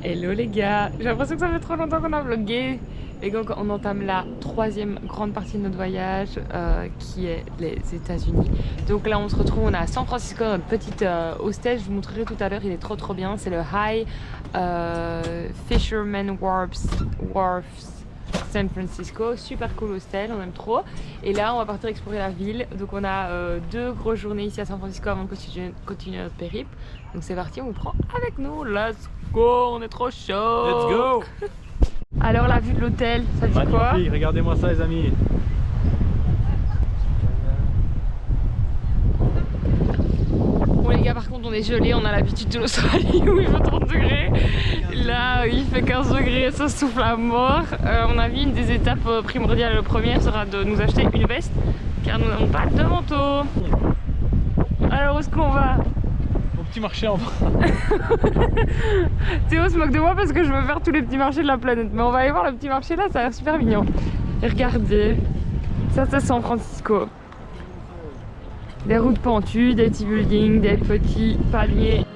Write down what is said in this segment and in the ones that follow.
Hello les gars, j'ai l'impression que ça fait trop longtemps qu'on a vlogué. Et donc on entame la troisième grande partie de notre voyage qui est les États-Unis. Donc là on se retrouve, on est à San Francisco, notre petite hostel, je vous montrerai tout à l'heure, il est trop bien. C'est le High Fisherman Wharfs San Francisco, super cool hostel, on aime trop. Et là on va partir explorer la ville. Donc on a 2 grosses journées ici à San Francisco avant de continuer notre périple. Donc c'est parti, on vous prend avec nous, let's go, on est trop chaud. Let's go. Alors la vue de l'hôtel, ça dit quoi? Regardez-moi ça les amis. Bon les gars, par contre on est gelé, on a l'habitude de l'Australie où il fait 30 degrés. Là il fait 15 degrés, ça souffle à mort. On a vu une des étapes primordiales, la première sera de nous acheter une veste car nous n'avons pas de manteau. Alors où est-ce qu'on va? Au petit marché en bas. Théo se moque de moi parce que je veux faire tous les petits marchés de la planète. Mais on va aller voir le petit marché là, ça a l'air super mignon. Et regardez, ça c'est San Francisco. Des routes pentues, des petits buildings, des petits palmiers.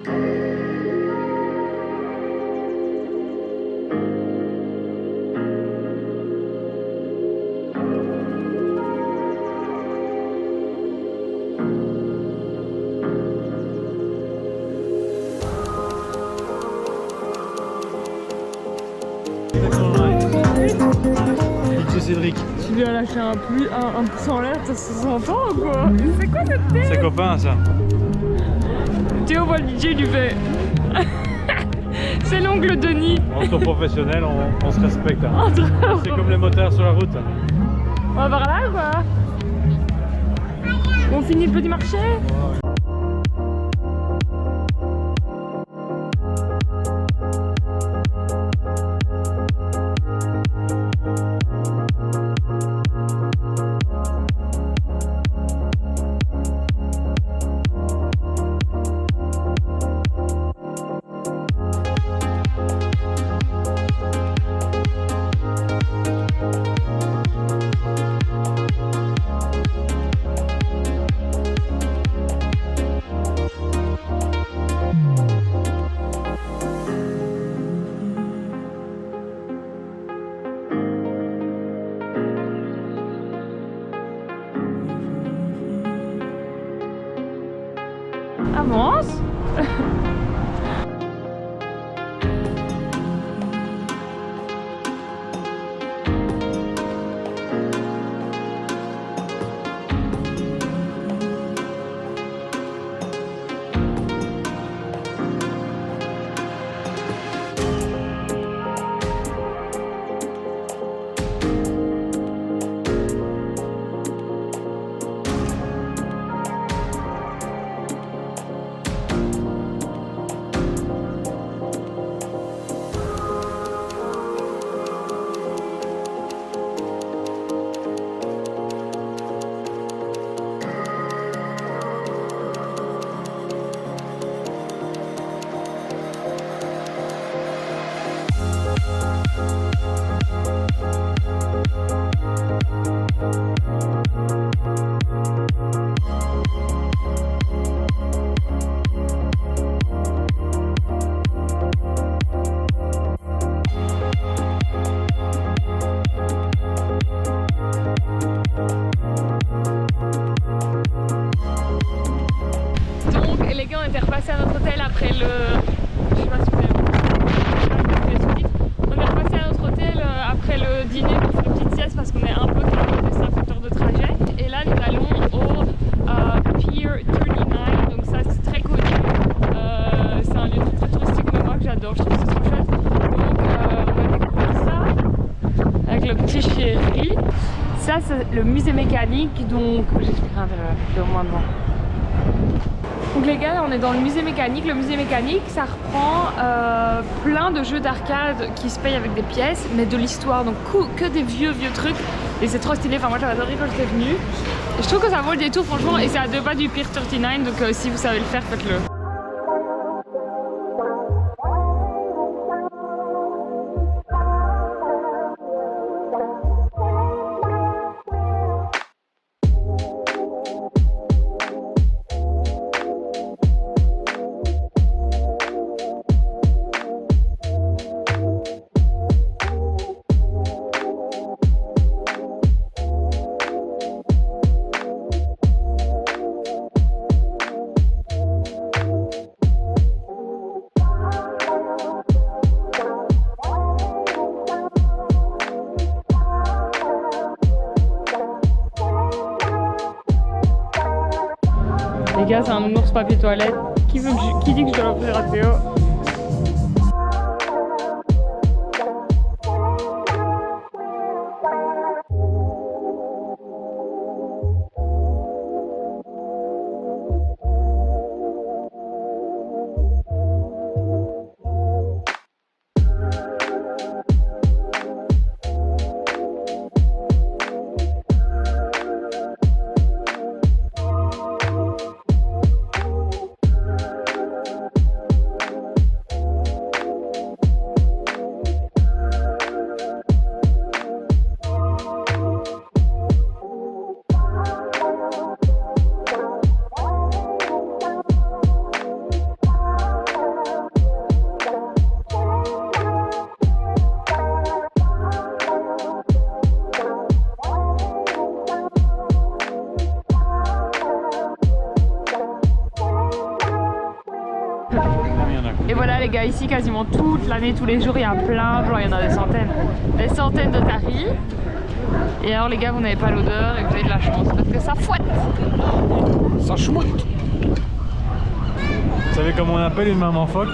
Cédric. Tu lui as lâché un pouce en l'air, ça se s'entend ou quoi? C'est quoi cette tête? C'est copain ça. Théo voit le DJ, il lui fait. C'est l'ongle Denis. Entre professionnels, on se respecte. Hein. C'est comme les motards sur la route. On va par là ou quoi? On finit le petit marché? Avance. Repassé à notre hôtel après le... Je sais pas si vous avez... On est repassé à notre hôtel après le dîner pour faire une petite sieste parce qu'on est un peu calme, c'est un facteur de trajet. Et là nous allons au Pier 39, donc ça c'est très connu. C'est un lieu très touristique mais moi que j'adore, je trouve que c'est trop chouette. Donc on va découvrir ça avec le petit chéri. Ça c'est le musée mécanique, donc j'expliquerai un peu au moins devant. Donc les gars, on est dans le musée mécanique. Le musée mécanique, ça reprend plein de jeux d'arcade qui se payent avec des pièces, mais de l'histoire, donc que des vieux trucs. Et c'est trop stylé, enfin moi j'avais adoré quand j'étais venue. Et je trouve que ça vaut le détour franchement, et c'est à 2 pas du Pier 39, donc si vous savez le faire, faites-le. gars, c'est un ours papier toilette. Qui dit que je dois l'offrir à Théo? Et voilà les gars, ici quasiment toute l'année, tous les jours, il y a plein de gens, il y en a des centaines de taris. Et alors les gars, vous n'avez pas l'odeur et vous avez de la chance parce que ça fouette. Ça chouette. Vous savez comment on appelle une maman phoque?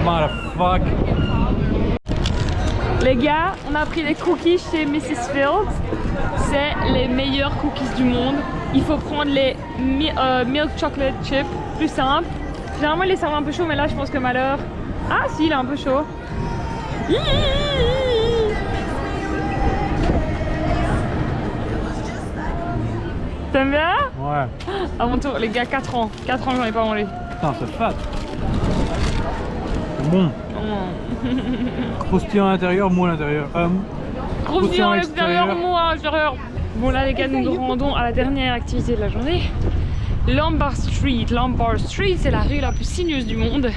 Motherfuck. Les gars, on a pris des cookies chez Mrs. Fields. C'est les meilleurs cookies du monde. Il faut prendre les milk chocolate chips, plus simple. Généralement il les servent un peu chaud, mais là je pense que malheur... Ah si, il est un peu chaud. T'aimes bien? Ouais. À mon tour, les gars, 4 ans. 4 ans j'en ai pas mangé. Putain, c'est fat. Bon. Croustillant à l'intérieur, mou à l'intérieur. Croustillant à l'extérieur, mou à l'intérieur. Bon là les gars, nous nous rendons à la dernière activité de la journée. Lombard Street. Lombard Street, c'est la rue la plus sinueuse du monde.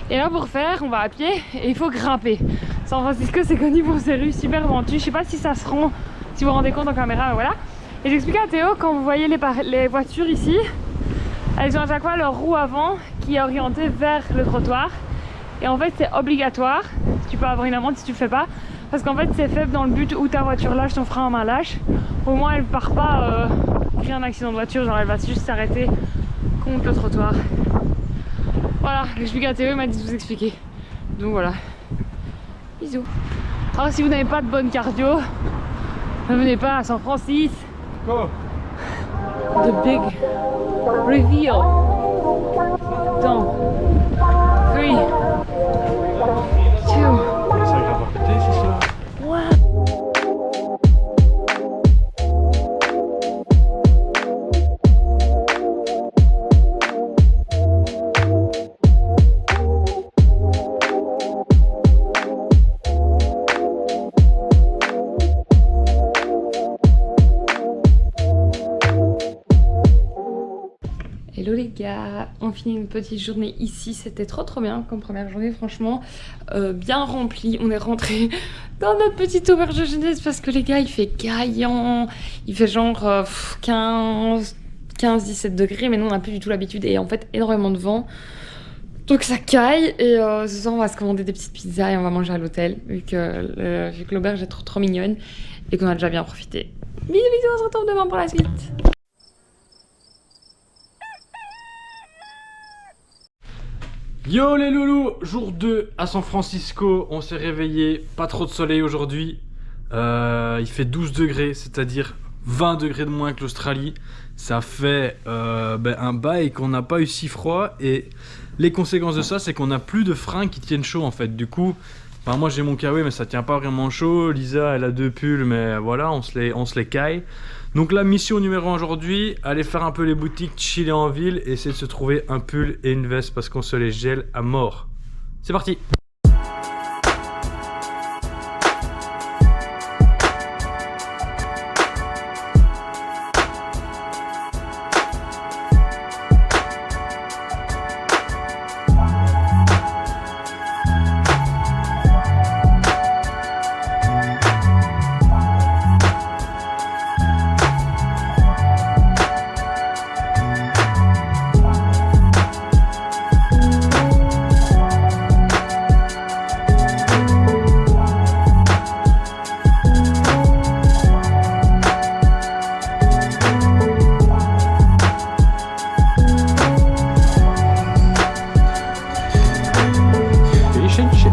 Et là pour faire, on va à pied et il faut grimper. San Francisco, c'est connu pour ses rues super ventues. Je sais pas si ça se rend, si vous vous rendez compte en caméra, mais voilà. Et j'expliquais à Théo, quand vous voyez les voitures ici, elles ont à chaque fois leur roue avant qui est orientée vers le trottoir. Et en fait c'est obligatoire, tu peux avoir une amende si tu le fais pas. Parce qu'en fait c'est fait dans le but où ta voiture lâche ton frein à main lâche. Au moins elle part pas créer un accident de voiture, genre elle va juste s'arrêter contre le trottoir. Voilà, j'explique à Théo, il m'a dit de vous expliquer. Donc voilà. Bisous. Alors si vous n'avez pas de bonne cardio, ne venez pas à San Francisco. Go. The big reveal. Dans 3, 2. Ça va pas péter, c'est ça? Ouais. Hello les gars, on finit une petite journée ici, c'était trop bien comme première journée, franchement bien rempli. On est rentré dans notre petite auberge de jeunesse parce que les gars il fait caillant, il fait genre 15-17 degrés, mais nous on n'a plus du tout l'habitude et en fait énormément de vent, donc ça caille. Et ce soir on va se commander des petites pizzas et on va manger à l'hôtel vu que l'auberge est trop mignonne et qu'on a déjà bien profité. Bisous, on se retrouve demain pour la suite. Yo les loulous, jour 2 à San Francisco, on s'est réveillé, pas trop de soleil aujourd'hui, il fait 12 degrés, c'est-à-dire 20 degrés de moins que l'Australie. Ça fait un bail qu'on n'a pas eu si froid et les conséquences de ça c'est qu'on n'a plus de fringues qui tiennent chaud en fait. Du coup, moi j'ai mon kawaii mais ça tient pas vraiment chaud, Lisa elle a 2 pulls mais voilà, on se les caille. Donc la mission numéro 1 aujourd'hui, aller faire un peu les boutiques, chiller en ville et essayer de se trouver un pull et une veste parce qu'on se les gèle à mort. C'est parti! chin chin.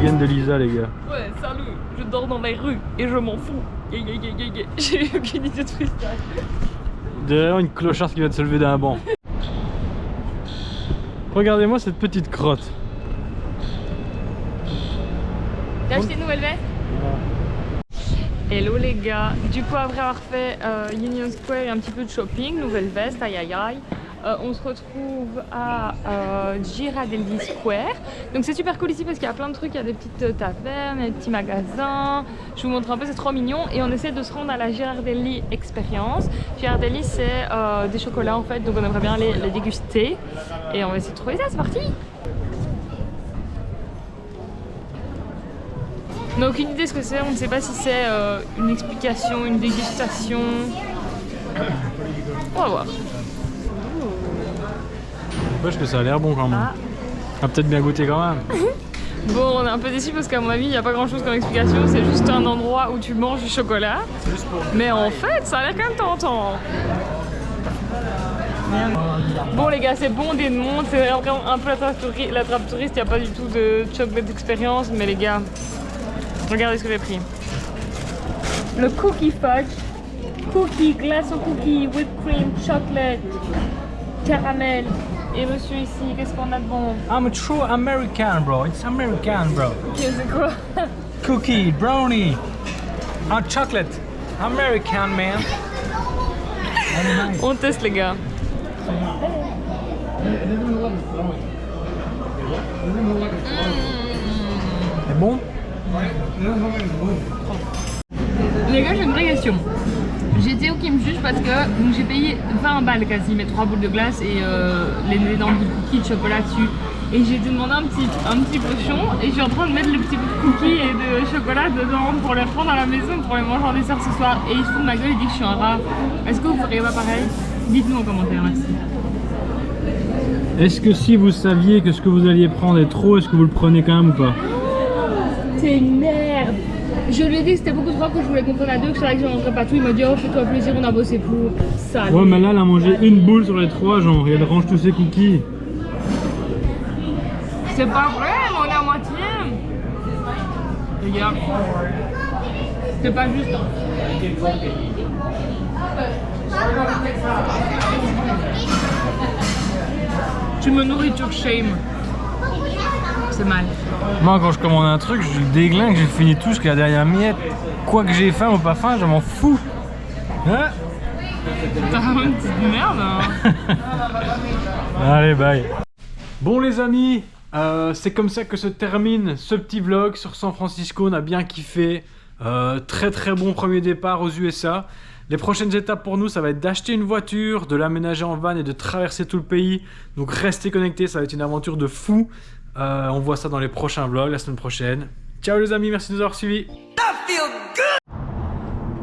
De Lisa, les gars. Ouais, salut, je dors dans les rues et je m'en fous. J'ai aucune idée de freestyle. Derrière une clocharde qui va se lever d'un banc. Regardez-moi cette petite crotte. T'as acheté une nouvelle veste? Hello les gars, du coup après avoir fait Union Square et un petit peu de shopping, nouvelle veste, aïe aïe aïe. On se retrouve à Ghirardelli Square. Donc c'est super cool ici parce qu'il y a plein de trucs, il y a des petites tavernes, des petits magasins. Je vous montre un peu, c'est trop mignon. Et on essaie de se rendre à la Ghirardelli Experience. Ghirardelli c'est des chocolats en fait, donc on aimerait bien les déguster. Et on va essayer de trouver ça, c'est parti! On n'a aucune idée ce que c'est, on ne sait pas si c'est une explication, une dégustation. On va voir. N'empêche que ça a l'air bon quand même. Ah. On va peut-être bien goûter quand même. Bon, on est un peu déçus parce qu'à mon avis, il n'y a pas grand chose comme explication. C'est juste un endroit où tu manges du chocolat. Mais en fait, ça a l'air quand même tentant. Bon les gars, c'est bon des mondes, c'est vraiment un peu la trappe touriste, il n'y a pas du tout de chocolate expérience. Mais les gars, regardez ce que j'ai pris. Le cookie fudge. Cookie, glace au cookie, whipped cream, chocolate, caramel. Et monsieur ici, qu'est-ce qu'on a de bon? I'm a true American, bro. It's American, bro. Ok, c'est quoi? Cookie, brownie, chocolate. American, man. On teste les gars. C'est bon? Les gars, j'ai une vraie question. J'ai Théo qui me juge parce que j'ai payé 20 balles quasi, mes 3 boules de glace et les dents de cookies de chocolat dessus. Et j'ai été demander un petit pochon et je suis en train de mettre les petits bouts de cookies et de chocolat dedans pour les prendre à la maison pour les manger en dessert ce soir. Et il se fout de ma gueule et dit que je suis un rat. Est-ce que vous feriez pas pareil? Dites-nous en commentaire, merci. Est-ce que si vous saviez que ce que vous alliez prendre est trop, est-ce que vous le prenez quand même ou pas? C'est une merde. Je lui ai dit que c'était beaucoup trop que je voulais qu'on prenne à deux, que je savais que je mangerais pas tout. Il m'a dit oh fais-toi plaisir, on a bossé pour ça. Ouais mais là elle a mangé une boule sur les 3 genre, et elle range tous ses cookies. C'est pas vrai, mais on est à moitié. Les gars, c'est pas juste. Tu me nourris sur shame. C'est mal. Moi quand je commande un truc, je déglingue, j'ai fini tout jusqu'à la dernière miette. Quoi que j'ai faim ou pas faim, je m'en fous. Hein? T'as une petite merde hein. Allez bye. Bon les amis, c'est comme ça que se termine ce petit vlog sur San Francisco. On a bien kiffé. Très très bon premier départ aux USA. Les prochaines étapes pour nous, ça va être d'acheter une voiture, de l'aménager en van et de traverser tout le pays. Donc restez connectés, ça va être une aventure de fou. On voit ça dans les prochains vlogs la semaine prochaine. Ciao les amis, merci de nous avoir suivis.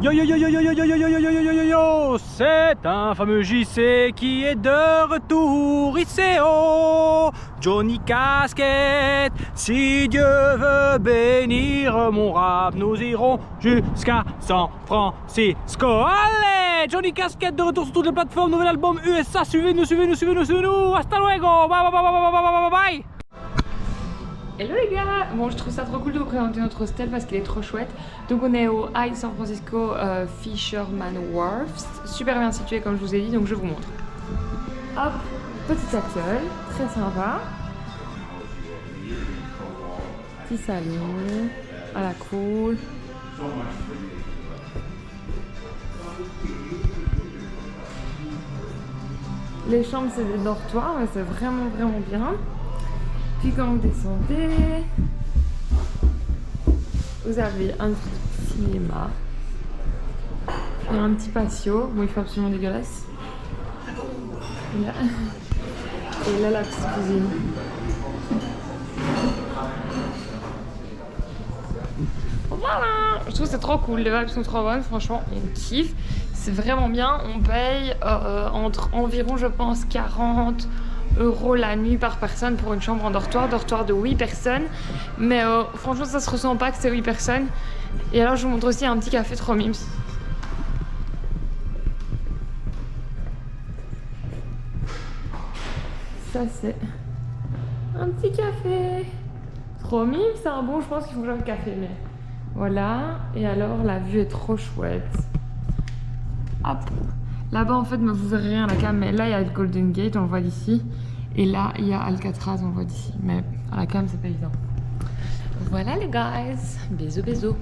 Yo yo yo yo yo yo yo yo yo yo yo yo yo yo, c'est un fameux JC qui est de retour ici oh Johnny Casquette. Si Dieu veut bénir mon rap, nous irons jusqu'à San Francisco. Allez, Johnny Casquette de retour sur toutes les plateformes, nouvel album USA. Suivez-nous, suivez-nous, suivez-nous, suivez-nous. Hasta luego, bye bye bye bye bye bye bye bye. Hello les gars. Bon, je trouve ça trop cool de vous présenter notre hostel parce qu'il est trop chouette. Donc on est au High San Francisco Fisherman Wharf, super bien situé comme je vous ai dit, donc je vous montre. Hop, petit atelier, très sympa. Petit salon, à la cool. Les chambres c'est des dortoirs, mais c'est vraiment bien. Puis quand vous descendez, vous avez un petit cinéma et un petit patio. Bon, il fait absolument dégueulasse. Là. Et là, la petite cuisine. Voilà, je trouve que c'est trop cool, les vibes sont trop bonnes, franchement on kiffe, c'est vraiment bien, on paye entre environ je pense 40 € la nuit par personne pour une chambre en dortoir de 8 personnes, mais franchement ça se ressent pas que c'est 8 personnes. Et alors je vous montre aussi un petit café trop mimes. Ça c'est un petit café, trop mime, c'est un bon, je pense qu'il faut que j'aille le café mais... Voilà, et alors la vue est trop chouette. Hop. Là-bas en fait, vous verrez rien à la cam, mais là il y a le Golden Gate, on le voit d'ici. Et là il y a Alcatraz, on le voit d'ici. Mais à la cam c'est pas évident. Voilà les guys, bisous bisous.